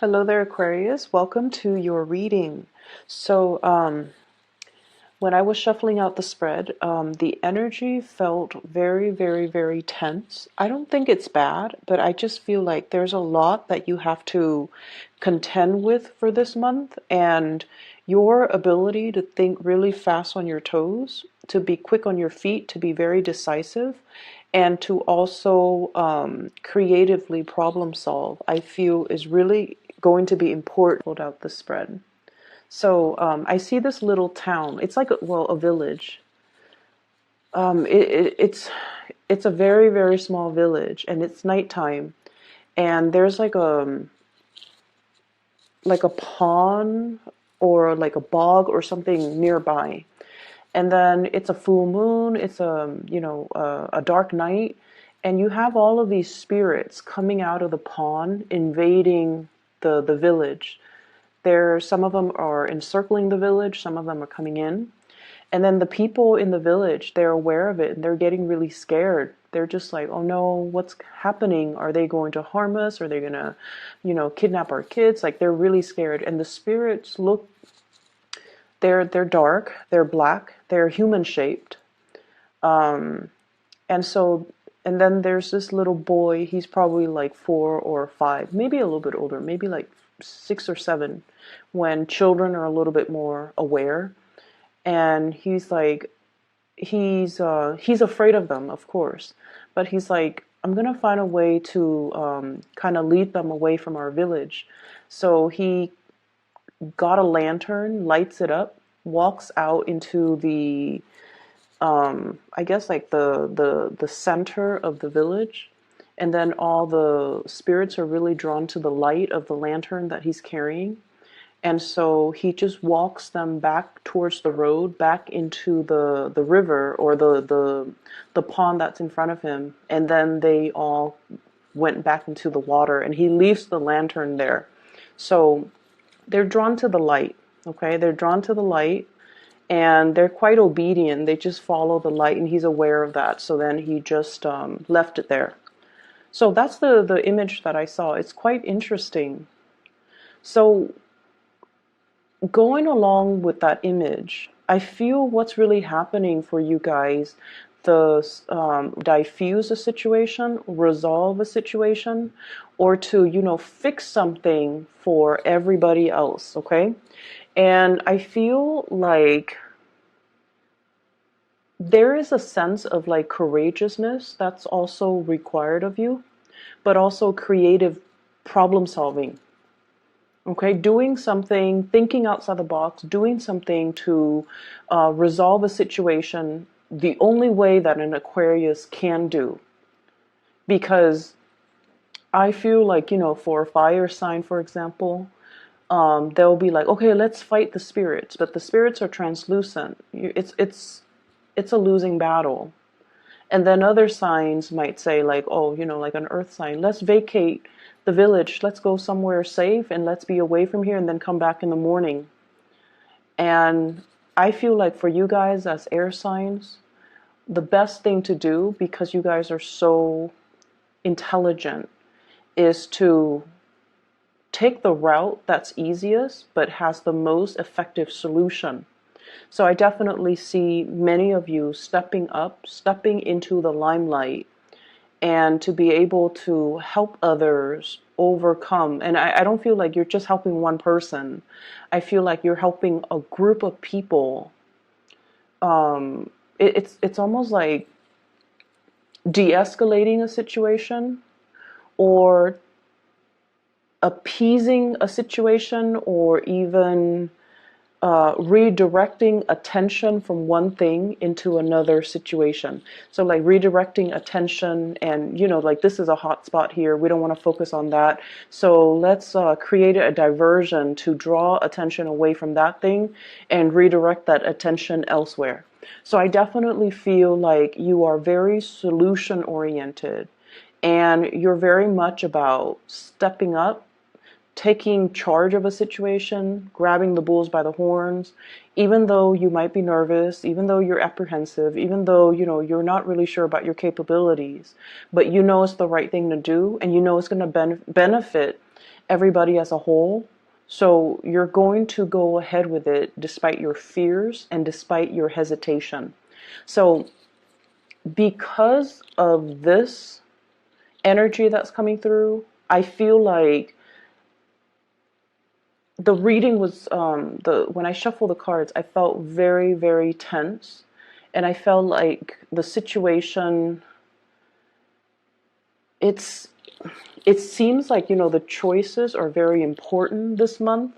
Hello there, Aquarius. Welcome to your reading. So, when I was shuffling out the spread, the energy felt very, very, very tense. I don't think it's bad, but I just feel like there's a lot that you have to contend with for this month, and your ability to think really fast on your toes, to be quick on your feet, to be very decisive, and to also creatively problem solve, I feel is really going to be important. Hold out the spread. So I see this little town. It's like a village. It's a very, very small village, and it's nighttime, and there's like a pond or like a bog or something nearby. And then it's a full moon. It's a dark night, and you have all of these spirits coming out of the pond, invading the village. Some of them are encircling the village, some of them are coming in. And then the people in the village, they're aware of it and they're getting really scared. They're just like, oh no, what's happening? Are they going to harm us? Are they going to, kidnap our kids? Like they're really scared. And the spirits look, they're dark, they're black, they're human shaped. And so, and then there's this little boy, he's probably like 4 or 5, maybe a little bit older, maybe like 6 or 7, when children are a little bit more aware. And he's like, he's afraid of them, of course, but he's like, I'm gonna find a way to kind of lead them away from our village. So he got a lantern, lights it up, walks out into the I guess like the center of the village, and then all the spirits are really drawn to the light of the lantern that he's carrying. And so he just walks them back towards the road, back into the river or the pond that's in front of him. And then they all went back into the water, and he leaves the lantern there. So they're drawn to the light, okay? They're drawn to the light, and they're quite obedient. They just follow the light, and he's aware of that. So then he just left it there. So that's the image that I saw. It's quite interesting. So going along with that image, I feel what's really happening for you guys, the diffuse a situation, resolve a situation, or to, fix something for everybody else, okay? And I feel like there is a sense of like courageousness that's also required of you, but also creative problem solving. Okay, doing something, thinking outside the box, doing something to resolve a situation the only way that an Aquarius can do. Because I feel like, for a fire sign, for example, they'll be like, okay, let's fight the spirits, but the spirits are translucent. It's a losing battle. And then other signs might say like, oh, like an earth sign, let's vacate the village, let's go somewhere safe and let's be away from here and then come back in the morning. And I feel like for you guys as air signs, the best thing to do, because you guys are so intelligent, is to take the route that's easiest but has the most effective solution. So I definitely see many of you stepping up, stepping into the limelight, and to be able to help others overcome. And I don't feel like you're just helping one person. I feel like you're helping a group of people. It's almost like de-escalating a situation, or appeasing a situation, or even redirecting attention from one thing into another situation. So like redirecting attention, and like, this is a hot spot here, we don't want to focus on that, so let's create a diversion to draw attention away from that thing and redirect that attention elsewhere. So I definitely feel like you are very solution oriented, and you're very much about stepping up, taking charge of a situation, grabbing the bulls by the horns, even though you might be nervous, even though you're apprehensive, even though, you're not really sure about your capabilities, but it's the right thing to do, and it's going to benefit everybody as a whole. So you're going to go ahead with it despite your fears and despite your hesitation. So because of this energy that's coming through, I feel like the reading was the when I shuffle the cards, I felt very, very tense, and I felt like the situation. It's it seems like, the choices are very important this month,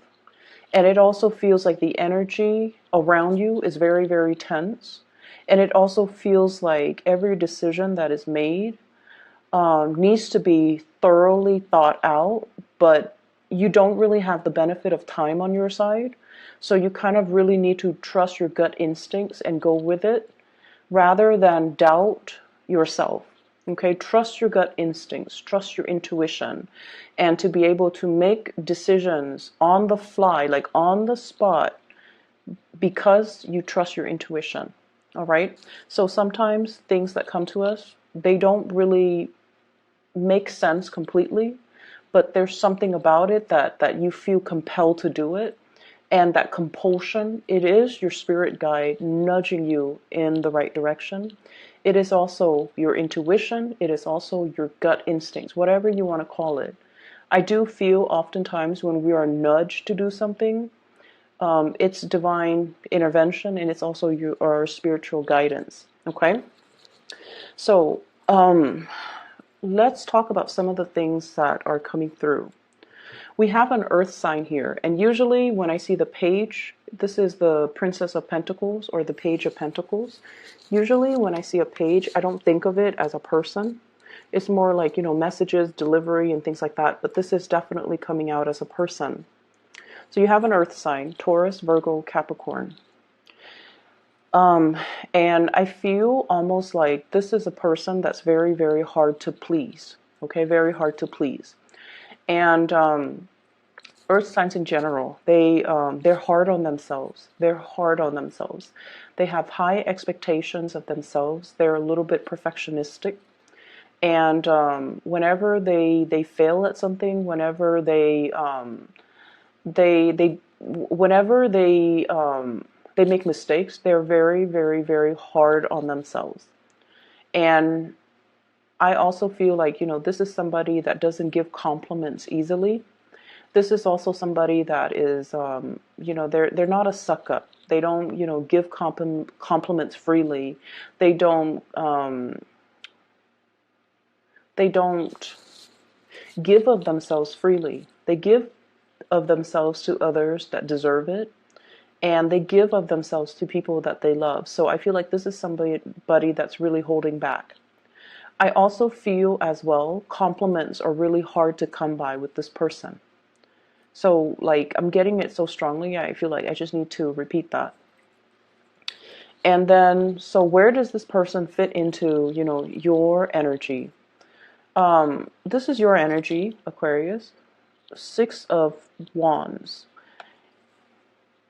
and it also feels like the energy around you is very, very tense, and it also feels like every decision that is made needs to be thoroughly thought out, but you don't really have the benefit of time on your side. So you kind of really need to trust your gut instincts and go with it rather than doubt yourself. Okay, trust your gut instincts, trust your intuition, and to be able to make decisions on the fly, like on the spot, because you trust your intuition. All right, so sometimes things that come to us, they don't really make sense completely, but there's something about it that you feel compelled to do it. And that compulsion, it is your spirit guide nudging you in the right direction. It is also your intuition. It is also your gut instincts, whatever you want to call it. I do feel oftentimes when we are nudged to do something, it's divine intervention, and it's also our spiritual guidance. Okay? So, let's talk about some of the things that are coming through. We have an earth sign here, and usually when I see the page, this is the Princess of Pentacles or the Page of Pentacles. Usually when I see a page, I don't think of it as a person. It's more like, messages, delivery, and things like that, but this is definitely coming out as a person. So you have an earth sign, Taurus, Virgo, Capricorn. And I feel almost like this is a person that's very, very hard to please. Okay, very hard to please. And earth signs in general, they're hard on themselves. They're hard on themselves. They have high expectations of themselves. They're a little bit perfectionistic. And whenever they fail at something, whenever whenever they make mistakes, they're very, very, very hard on themselves. And I also feel like, this is somebody that doesn't give compliments easily. This is also somebody that is, they're not a suck up. They don't, give compliments freely. They don't give of themselves freely. They give of themselves to others that deserve it, and they give of themselves to people that they love. So I feel like this is somebody that's really holding back. I also feel as well, compliments are really hard to come by with this person. So, like, I'm getting it so strongly, I feel like I just need to repeat that. And then, so where does this person fit into, your energy? This is your energy, Aquarius. Six of Wands.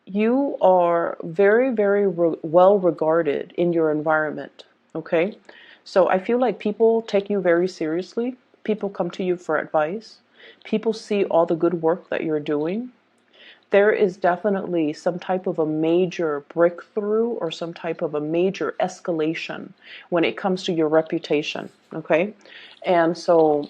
You are very, very well regarded in your environment, okay? So I feel like people take you very seriously. People come to you for advice. People see all the good work that you're doing. There is definitely some type of a major breakthrough or some type of a major escalation when it comes to your reputation, okay? And so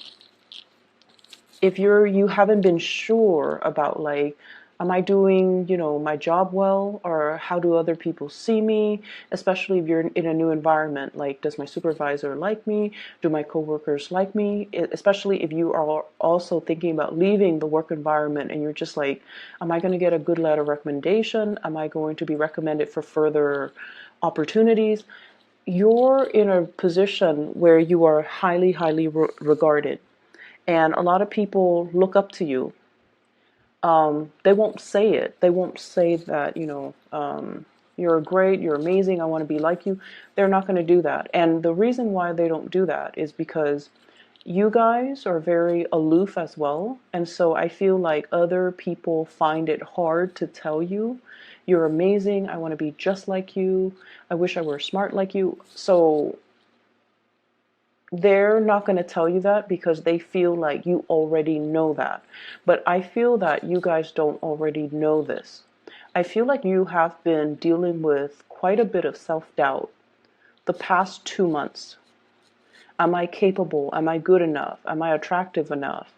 if you haven't been sure about, like, am I doing, my job well, or how do other people see me? Especially if you're in a new environment, like, does my supervisor like me? Do my coworkers like me? Especially if you are also thinking about leaving the work environment and you're just like, am I going to get a good letter of recommendation? Am I going to be recommended for further opportunities? You're in a position where you are highly, highly regarded. And a lot of people look up to you. They won't say it. They won't say that, you're great, you're amazing, I want to be like you. They're not going to do that. And the reason why they don't do that is because you guys are very aloof as well. And so I feel like other people find it hard to tell you, you're amazing, I want to be just like you, I wish I were smart like you. So they're not going to tell you that because they feel like you already know that. But I feel that you guys don't already know this. I feel like you have been dealing with quite a bit of self-doubt the past 2 months. Am I capable? Am I good enough? Am I attractive enough?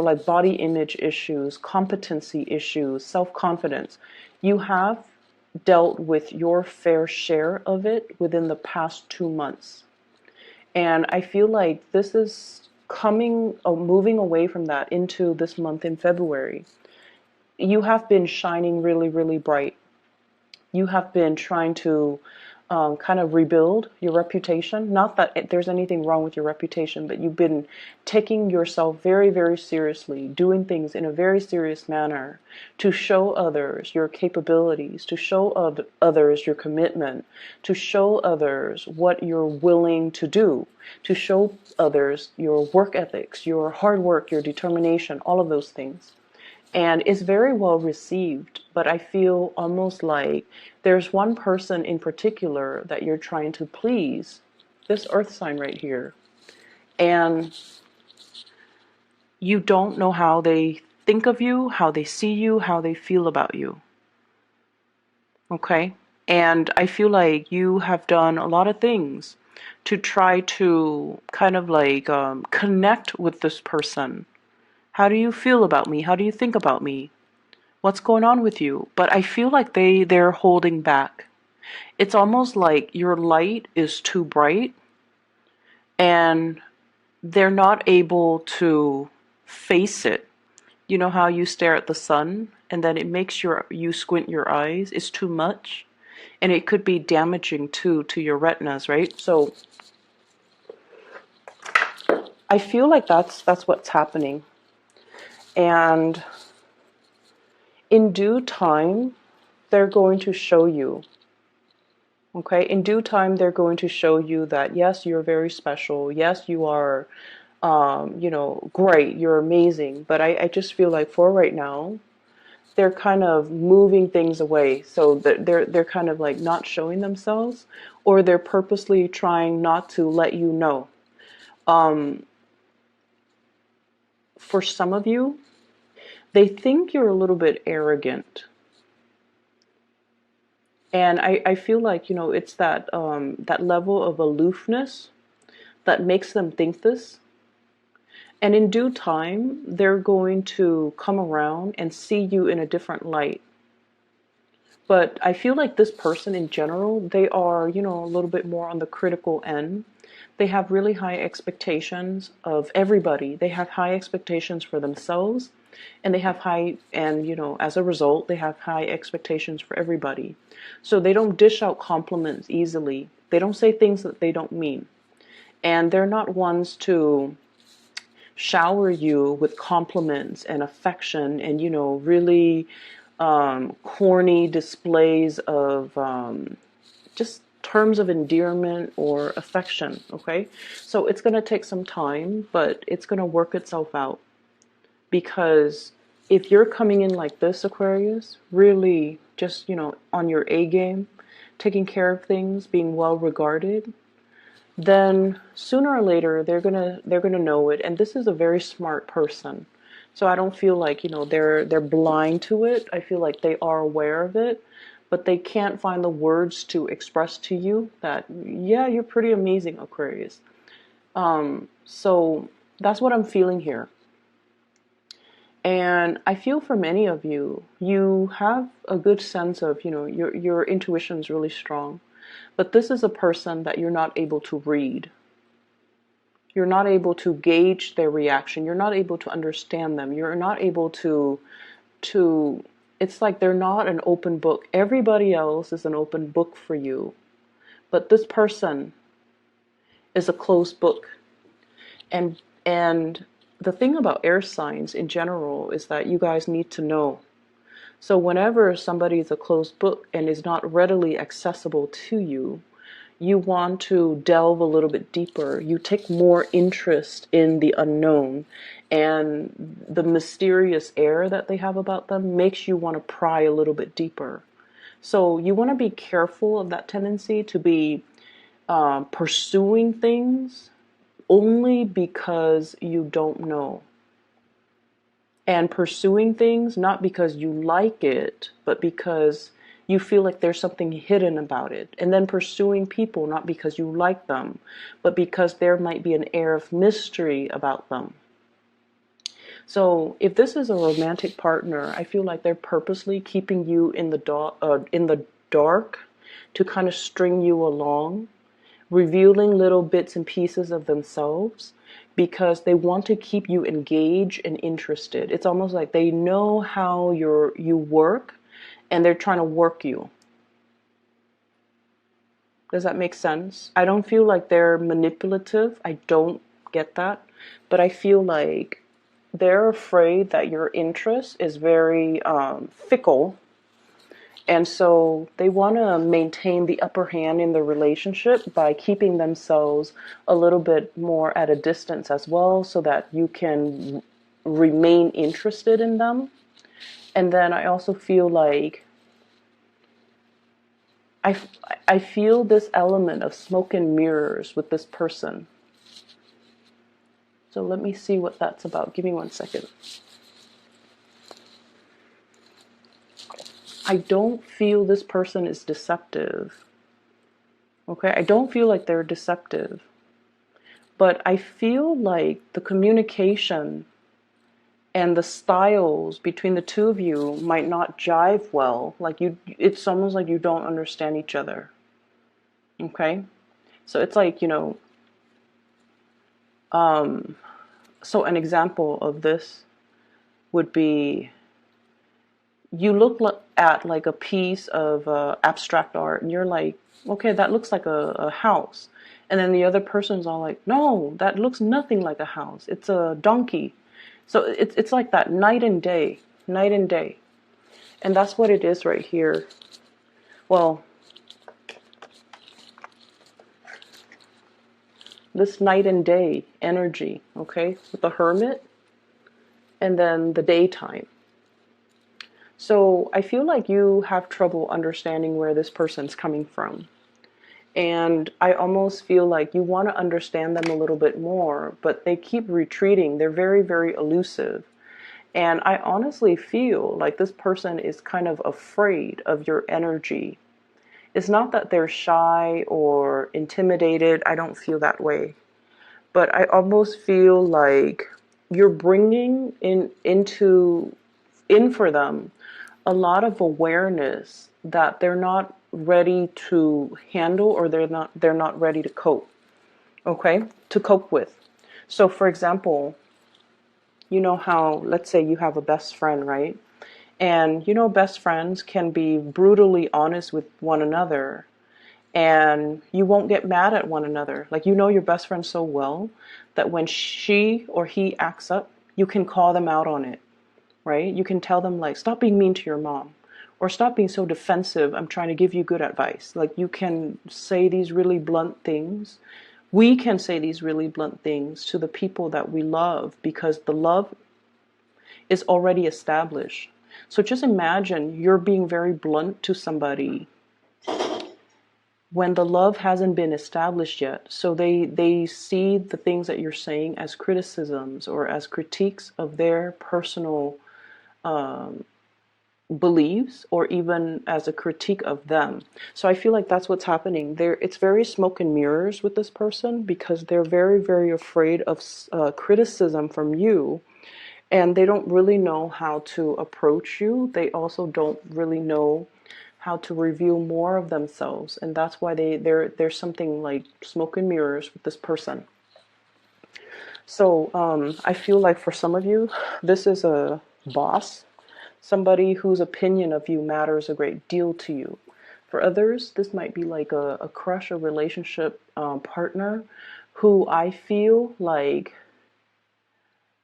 Like body image issues, competency issues, self-confidence. You have dealt with your fair share of it within the past 2 months. And I feel like this is moving away from that into this month in February. You have been shining really, really bright. You have been trying to kind of rebuild your reputation. Not that there's anything wrong with your reputation, but you've been taking yourself very, very seriously, doing things in a very serious manner to show others your capabilities, to show others your commitment, to show others what you're willing to do, to show others your work ethics, your hard work, your determination, all of those things. And it's very well received, but I feel almost like there's one person in particular that you're trying to please, this earth sign right here, and you don't know how they think of you, how they see you, how they feel about you. Okay? And I feel like you have done a lot of things to try to kind of like connect with this person. How do you feel about me? How do you think about me? What's going on with you? But I feel like they're holding back. It's almost like your light is too bright and they're not able to face it. You know how you stare at the sun and then it makes you squint your eyes? It's too much. And it could be damaging too to your retinas, right? So I feel like that's what's happening. And in due time, they're going to show you. Okay, in due time, they're going to show you that, yes, you're very special. Yes, you are, great. You're amazing. But I just feel like for right now, they're kind of moving things away. So that they're kind of like not showing themselves, or they're purposely trying not to let you know. For some of you, they think you're a little bit arrogant. And I feel like, it's that level of aloofness that makes them think this. And in due time, they're going to come around and see you in a different light. But I feel like this person in general, they are, a little bit more on the critical end. They have really high expectations of everybody. They have high expectations for themselves. And they have as a result, they have high expectations for everybody. So they don't dish out compliments easily. They don't say things that they don't mean. And they're not ones to shower you with compliments and affection and, really corny displays of just terms of endearment or affection, okay? So it's going to take some time, but it's going to work itself out. Because if you're coming in like this, Aquarius, really just, on your A game, taking care of things, being well regarded, then sooner or later they're gonna know it. And this is a very smart person. So I don't feel like, they're blind to it. I feel like they are aware of it, but they can't find the words to express to you that, yeah, you're pretty amazing, Aquarius. So that's what I'm feeling here. And I feel for many of you, you have a good sense of, your intuition is really strong. But this is a person that you're not able to read. You're not able to gauge their reaction. You're not able to understand them. You're not able to, it's like they're not an open book. Everybody else is an open book for you. But this person is a closed book. And the thing about air signs in general is that you guys need to know. So whenever somebody is a closed book and is not readily accessible to you, you want to delve a little bit deeper. You take more interest in the unknown, and the mysterious air that they have about them makes you want to pry a little bit deeper. So you want to be careful of that tendency to be pursuing things only because you don't know. And pursuing things not because you like it, but because you feel like there's something hidden about it. And then pursuing people not because you like them, but because there might be an air of mystery about them. So if this is a romantic partner, I feel like they're purposely keeping you in the dark to kind of string you along, revealing little bits and pieces of themselves because they want to keep you engaged and interested. It's almost like they know how you work and they're trying to work you. Does that make sense? I don't feel like they're manipulative. I don't get that. But I feel like they're afraid that your interest is very fickle. And so they want to maintain the upper hand in the relationship by keeping themselves a little bit more at a distance as well so that you can remain interested in them. And then I also feel like I feel this element of smoke and mirrors with this person. So let me see what that's about. Give me 1 second. I don't feel this person is deceptive. Okay, I don't feel like they're deceptive. But I feel like the communication and the styles between the two of you might not jive well. Like it's almost like you don't understand each other. Okay? So it's like, so an example of this would be you look at like a piece of abstract art and you're like, okay, that looks like a house. And then the other person's all like, no, that looks nothing like a house. It's a donkey. So it's like that night and day, night and day. And that's what it is right here. Well, this night and day energy, okay, with the hermit and then the daytime. So I feel like you have trouble understanding where this person's coming from. And I almost feel like you want to understand them a little bit more, but they keep retreating. They're very, very elusive. And I honestly feel like this person is kind of afraid of your energy. It's not that they're shy or intimidated. I don't feel that way. But I almost feel like you're bringing in for them a lot of awareness that they're not ready to handle or they're not ready to cope. Okay? To cope with. So for example, you know how, let's say you have a best friend, right? And best friends can be brutally honest with one another and you won't get mad at one another. Like your best friend so well that when she or he acts up, you can call them out on it, right? You can tell them like, stop being mean to your mom or stop being so defensive. I'm trying to give you good advice. Like you can say these really blunt things. We can say these really blunt things to the people that we love because the love is already established. So just imagine you're being very blunt to somebody when the love hasn't been established yet. So they see the things that you're saying as criticisms or as critiques of their personal beliefs or even as a critique of them. So I feel like that's what's happening there. It's very smoke and mirrors with this person because they're very, very afraid of criticism from you. And they don't really know how to approach you. They also don't really know how to reveal more of themselves. And that's why there's something like smoke and mirrors with this person. So I feel like for some of you, this is a boss, somebody whose opinion of you matters a great deal to you. For others, this might be like a crush, a relationship partner who I feel like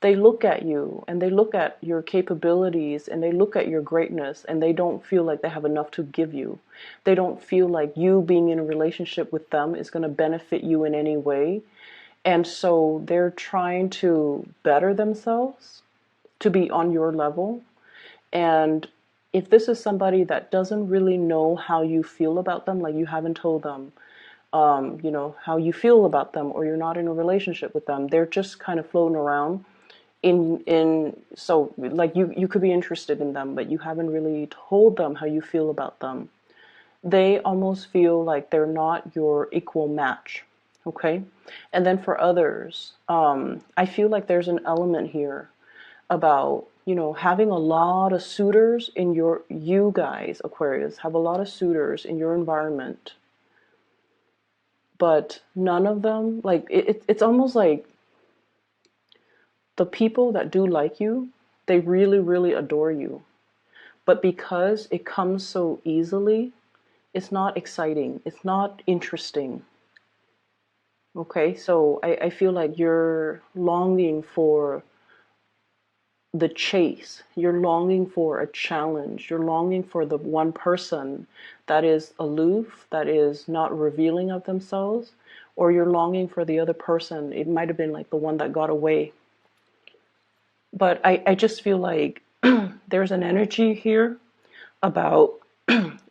they look at you and they look at your capabilities and they look at your greatness and they don't feel like they have enough to give you. They don't feel like you being in a relationship with them is going to benefit you in any way. And so they're trying to better themselves to be on your level. And if this is somebody that doesn't really know how you feel about them, like you haven't told them, you know, how you feel about them, or you're not in a relationship with them. They're just kind of floating around so like you could be interested in them, but you haven't really told them how you feel about them. They almost feel like they're not your equal match. Okay. And then for others, I feel like there's an element here about, you know, having a lot of suitors in you guys, Aquarius, have a lot of suitors in your environment, but none of them, like, it's almost like the people that do like you, they really, really adore you. But because it comes so easily, it's not exciting. It's not interesting. Okay, so I feel like you're longing for the chase. You're longing for a challenge. You're longing for the one person that is aloof, that is not revealing of themselves, or you're longing for the other person. It might have been like the one that got away. But I just feel like there's an energy here about,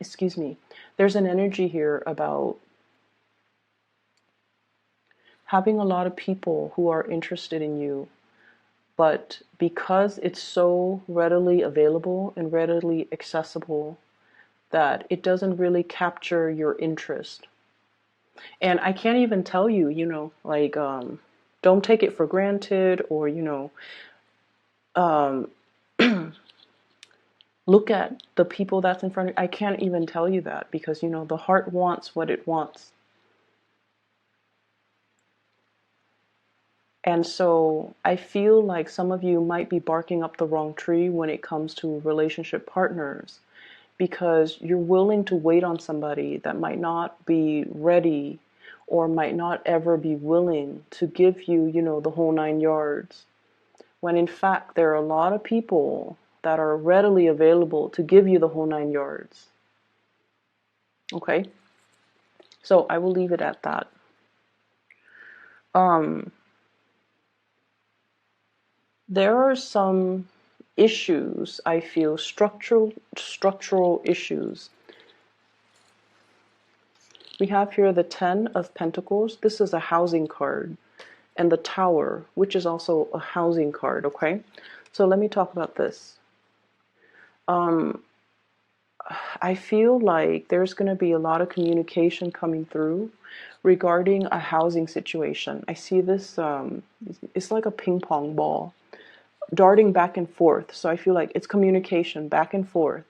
excuse me, there's an energy here about having a lot of people who are interested in you, but because it's so readily available and readily accessible, that it doesn't really capture your interest. And I can't even tell you, you know, like, don't take it for granted, or, you know, um, look at the people that's in front of you. I can't even tell you that, because, you know, the heart wants what it wants. And so I feel like some of you might be barking up the wrong tree when it comes to relationship partners, because you're willing to wait on somebody that might not be ready, or might not ever be willing to give you, you know, the whole 9 yards. When in fact, there are a lot of people that are readily available to give you the whole 9 yards. Okay? So I will leave it at that. There are some issues, I feel, structural issues. We have here the 10 of Pentacles. This is a housing card. And the Tower, which is also a housing card, okay? So let me talk about this. I feel like there's going to be a lot of communication coming through regarding a housing situation. I see this, it's like a ping pong ball darting back and forth. So I feel like it's communication back and forth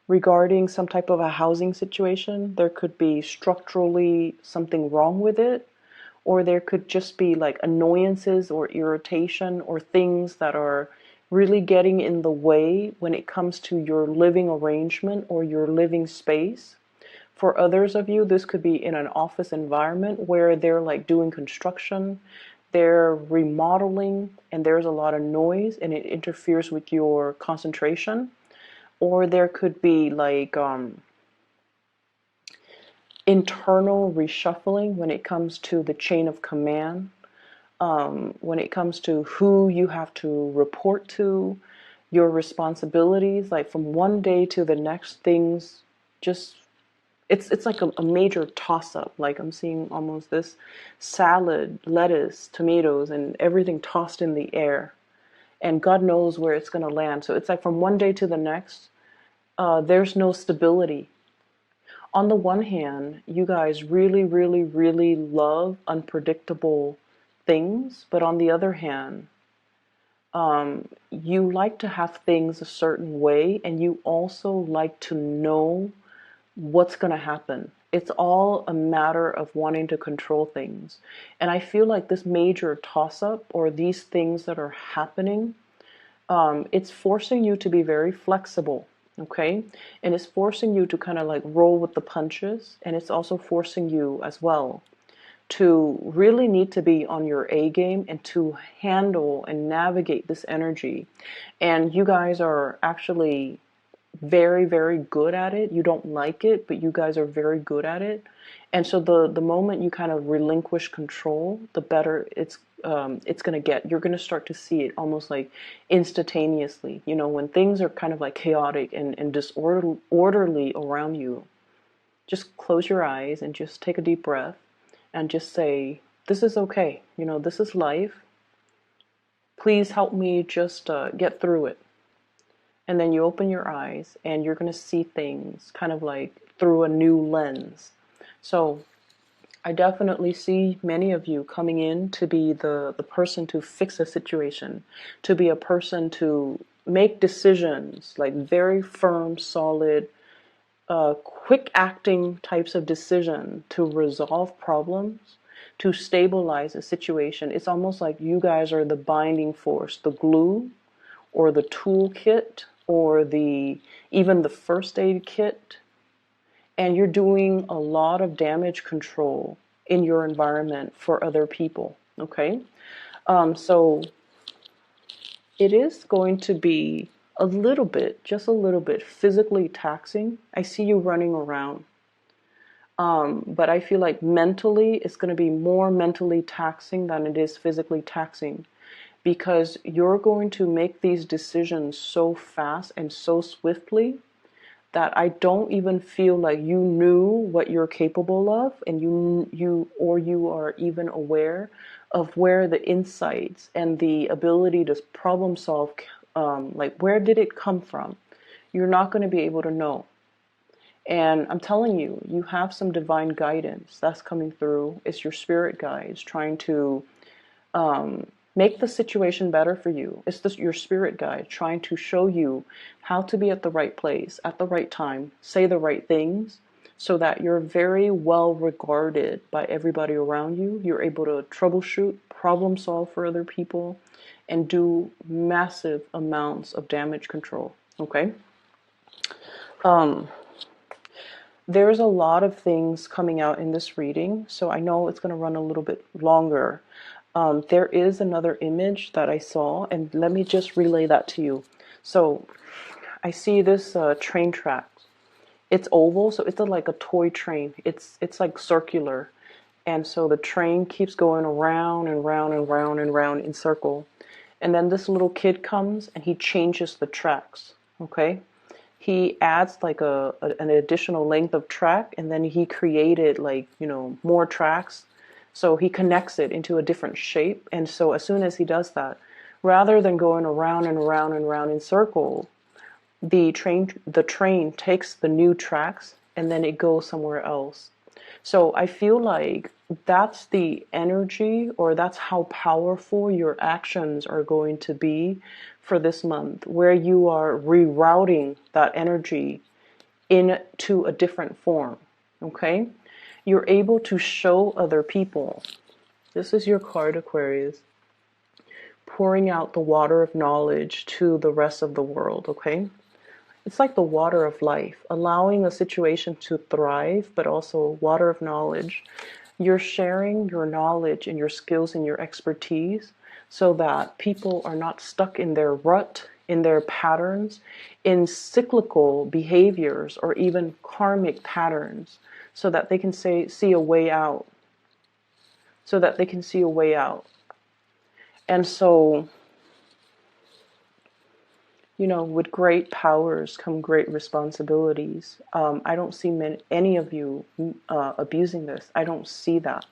regarding some type of a housing situation. There could be structurally something wrong with it, or there could just be like annoyances or irritation or things that are really getting in the way when it comes to your living arrangement or your living space. For others of you, this could be in an office environment where they're like doing construction, they're remodeling, and there's a lot of noise and it interferes with your concentration. Or there could be like internal reshuffling when it comes to the chain of command, when it comes to who you have to report to, your responsibilities. Like from one day to the next, things just, it's like a major toss-up. Like I'm seeing almost this salad, lettuce, tomatoes, and everything tossed in the air, and God knows where it's going to land. So it's like from one day to the next, there's no stability. On the one hand, you guys really, really, really love unpredictable things, but on the other hand, you like to have things a certain way, and you also like to know what's going to happen. It's all a matter of wanting to control things. And I feel like this major toss-up, or these things that are happening, it's forcing you to be very flexible. Okay, and it's forcing you to kind of like roll with the punches, and it's also forcing you as well to really need to be on your A game and to handle and navigate this energy. And you guys are actually very, very good at it. You don't like it, but you guys are very good at it. And so the moment you kind of relinquish control, the better it's going to get. You're going to start to see it almost like instantaneously. You know, when things are kind of like chaotic and disorderly around you, just close your eyes and just take a deep breath and just say, this is okay. This is life. Please help me just get through it. And then you open your eyes and you're going to see things kind of like through a new lens. So I definitely see many of you coming in to be the person to fix a situation, to be a person to make decisions, like very firm, solid, quick acting types of decision to resolve problems, to stabilize a situation. It's almost like you guys are the binding force, the glue, or the toolkit, or even the first aid kit, and you're doing a lot of damage control in your environment for other people. Okay, so it is going to be a little bit, just a little bit, physically taxing. I see you running around. But I feel like mentally, it's going to be more mentally taxing than it is physically taxing, because you're going to make these decisions so fast and so swiftly that I don't even feel like you knew what you're capable of, and you are even aware of where the insights and the ability to problem solve, like where did it come from? You're not going to be able to know. And I'm telling you, you have some divine guidance that's coming through. It's your spirit guides trying to make the situation better for you. It's your spirit guide trying to show you how to be at the right place, at the right time, say the right things, so that you're very well regarded by everybody around you. You're able to troubleshoot, problem solve for other people, and do massive amounts of damage control. Okay? There's a lot of things coming out in this reading, so I know it's going to run a little bit longer. There is another image that I saw, and let me just relay that to you. So I see this train track. It's oval, so it's like a toy train. It's like circular, and so the train keeps going around and round and round and round in circle. And then this little kid comes and he changes the tracks. Okay, he adds like an additional length of track, and then he created like more tracks. So he connects it into a different shape. And so as soon as he does that, rather than going around and around and around in circle, the train takes the new tracks and then it goes somewhere else. So I feel like that's the energy, or that's how powerful your actions are going to be for this month, where you are rerouting that energy into a different form. Okay? You're able to show other people. This is your card, Aquarius. Pouring out the water of knowledge to the rest of the world, okay? It's like the water of life, allowing a situation to thrive, but also water of knowledge. You're sharing your knowledge and your skills and your expertise so that people are not stuck in their rut, in their patterns, in cyclical behaviors, or even karmic patterns, so that they can see a way out. So that they can see a way out. And so, with great powers come great responsibilities. I don't see any of you abusing this. I don't see that.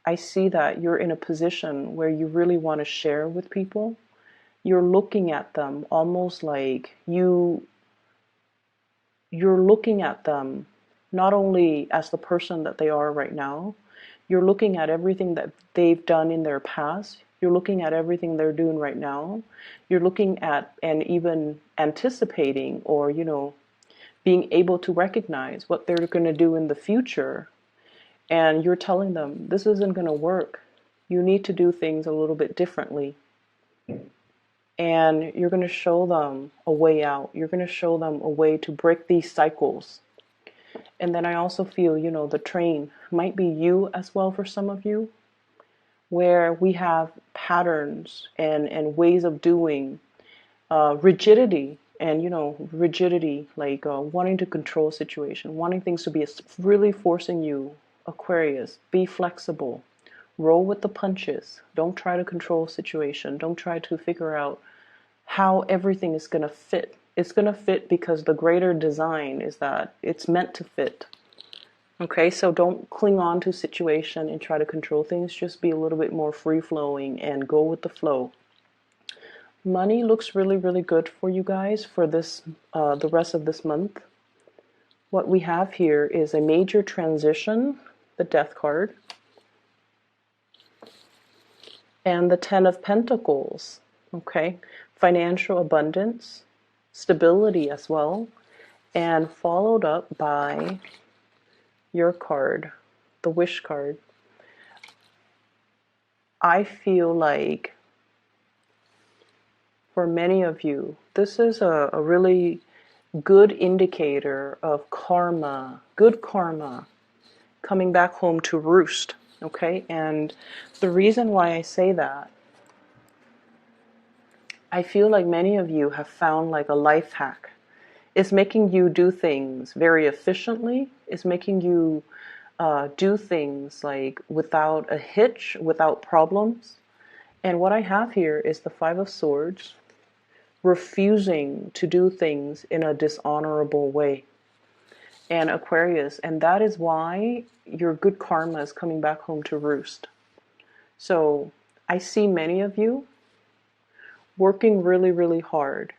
I see that you're in a position where you really want to share with people. You're looking at them almost like you're looking at them not only as the person that they are right now, you're looking at everything that they've done in their past. You're looking at everything they're doing right now. You're looking at and even anticipating, or, being able to recognize what they're going to do in the future. And you're telling them, this isn't going to work. You need to do things a little bit differently. And you're going to show them a way out. You're going to show them a way to break these cycles. And then I also feel, the train might be you as well for some of you, where we have patterns and ways of doing, rigidity, and, rigidity, like wanting to control a situation, wanting things to be really forcing you, Aquarius, be flexible, roll with the punches. Don't try to control a situation. Don't try to figure out how everything is going to fit. It's going to fit because the greater design is that it's meant to fit. Okay, so don't cling on to situation and try to control things. Just be a little bit more free flowing and go with the flow. Money looks really, really good for you guys for this, the rest of this month. What we have here is a major transition, the Death card, and the Ten of Pentacles. Okay, financial abundance, stability as well, and followed up by your card, the Wish card. I feel like for many of you, this is a really good indicator of karma, good karma, coming back home to roost. Okay, and the reason why I say that, I feel like many of you have found like a life hack. It's making you do things very efficiently. It's making you do things like without a hitch, without problems. And what I have here is the Five of Swords, refusing to do things in a dishonorable way. And Aquarius, and that is why your good karma is coming back home to roost. So I see many of you working really, really hard.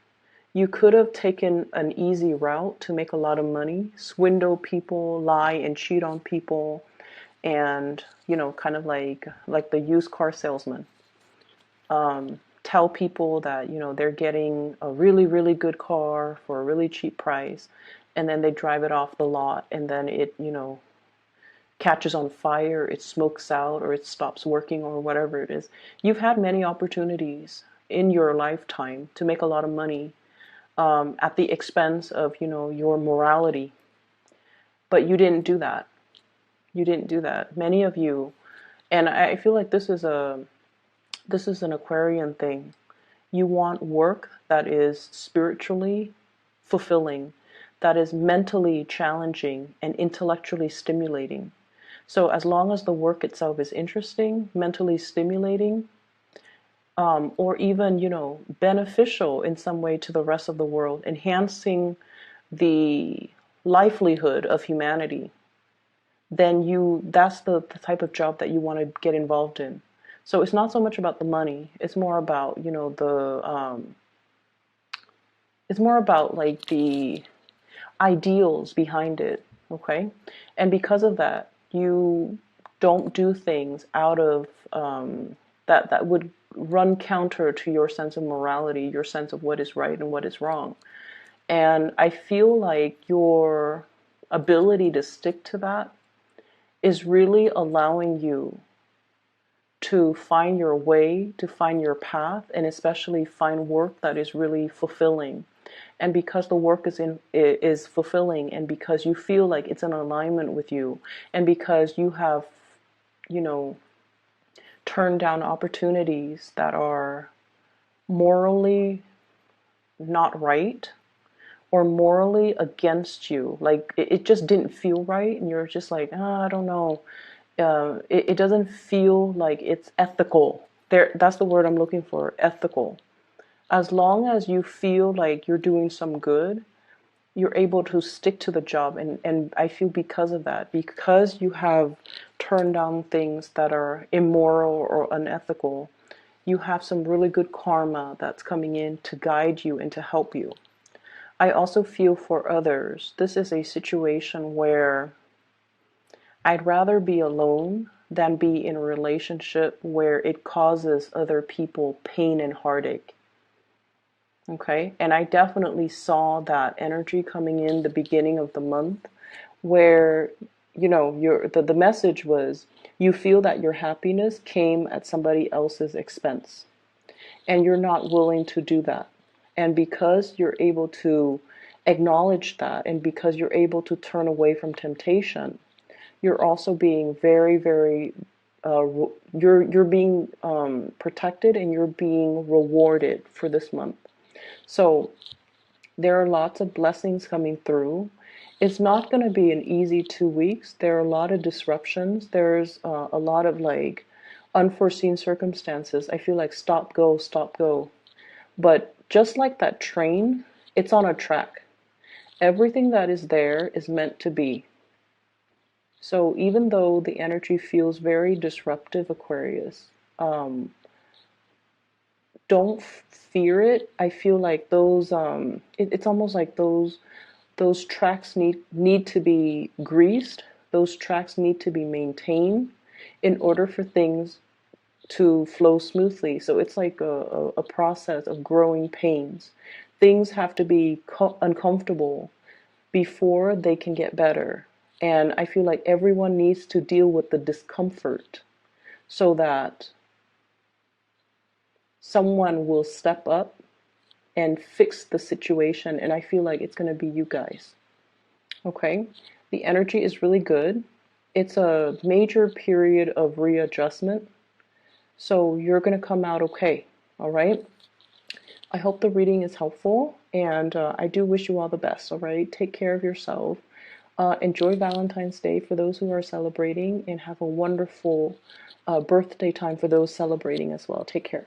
You could have taken an easy route to make a lot of money, swindle people, lie and cheat on people, and, you know, kind of like the used car salesman. Tell people that, you know, they're getting a really, really good car for a really cheap price, and then they drive it off the lot, and then it, you know, catches on fire, it smokes out, or it stops working, or whatever it is. You've had many opportunities in your lifetime to make a lot of money at the expense of, you know, your morality. But you didn't do that. You didn't do that. Many of you, and I feel like this is an Aquarian thing. You want work that is spiritually fulfilling, that is mentally challenging and intellectually stimulating. So as long as the work itself is interesting, mentally stimulating, or even, you know, beneficial in some way to the rest of the world, enhancing the livelihood of humanity, then that's the type of job that you want to get involved in. So it's not so much about the money. It's more about, you know, it's more about like the ideals behind it. Okay. And because of that, you don't do things out of, that would run counter to your sense of morality, your sense of what is right and what is wrong. And I feel like your ability to stick to that is really allowing you to find your way, to find your path, and especially find work that is really fulfilling. And because the work is fulfilling, and because you feel like it's in alignment with you, and because you have, you know, turned down opportunities that are morally not right, or morally against you, like it just didn't feel right, and you're just like, I don't know, it doesn't feel like it's ethical. That's the word I'm looking for, ethical. As long as you feel like you're doing some good, you're able to stick to the job. And I feel because of that, because you have turned down things that are immoral or unethical, you have some really good karma that's coming in to guide you and to help you. I also feel for others, this is a situation where I'd rather be alone than be in a relationship where it causes other people pain and heartache. Okay, and I definitely saw that energy coming in the beginning of the month, where, you know, the message was, you feel that your happiness came at somebody else's expense, and you're not willing to do that. And because you're able to acknowledge that, and because you're able to turn away from temptation, you're also being very, very, you're being protected, and you're being rewarded for this month. So there are lots of blessings coming through. It's not going to be an easy 2 weeks. There are a lot of disruptions. There's a lot of like unforeseen circumstances. I feel like stop, go, stop, go. But just like that train, it's on a track. Everything that is there is meant to be. So even though the energy feels very disruptive, Aquarius, don't fear it. I feel like those it's almost like those tracks need to be greased. Those tracks need to be maintained in order for things to flow smoothly. So it's like a process of growing pains. Things have to be uncomfortable before they can get better. And I feel like everyone needs to deal with the discomfort so that someone will step up and fix the situation. And I feel like it's going to be you guys. Okay? The energy is really good. It's a major period of readjustment. So you're going to come out okay. All right? I hope the reading is helpful, and I do wish you all the best. All right? Take care of yourself. Enjoy Valentine's Day for those who are celebrating, and have a wonderful birthday time for those celebrating as well. Take care.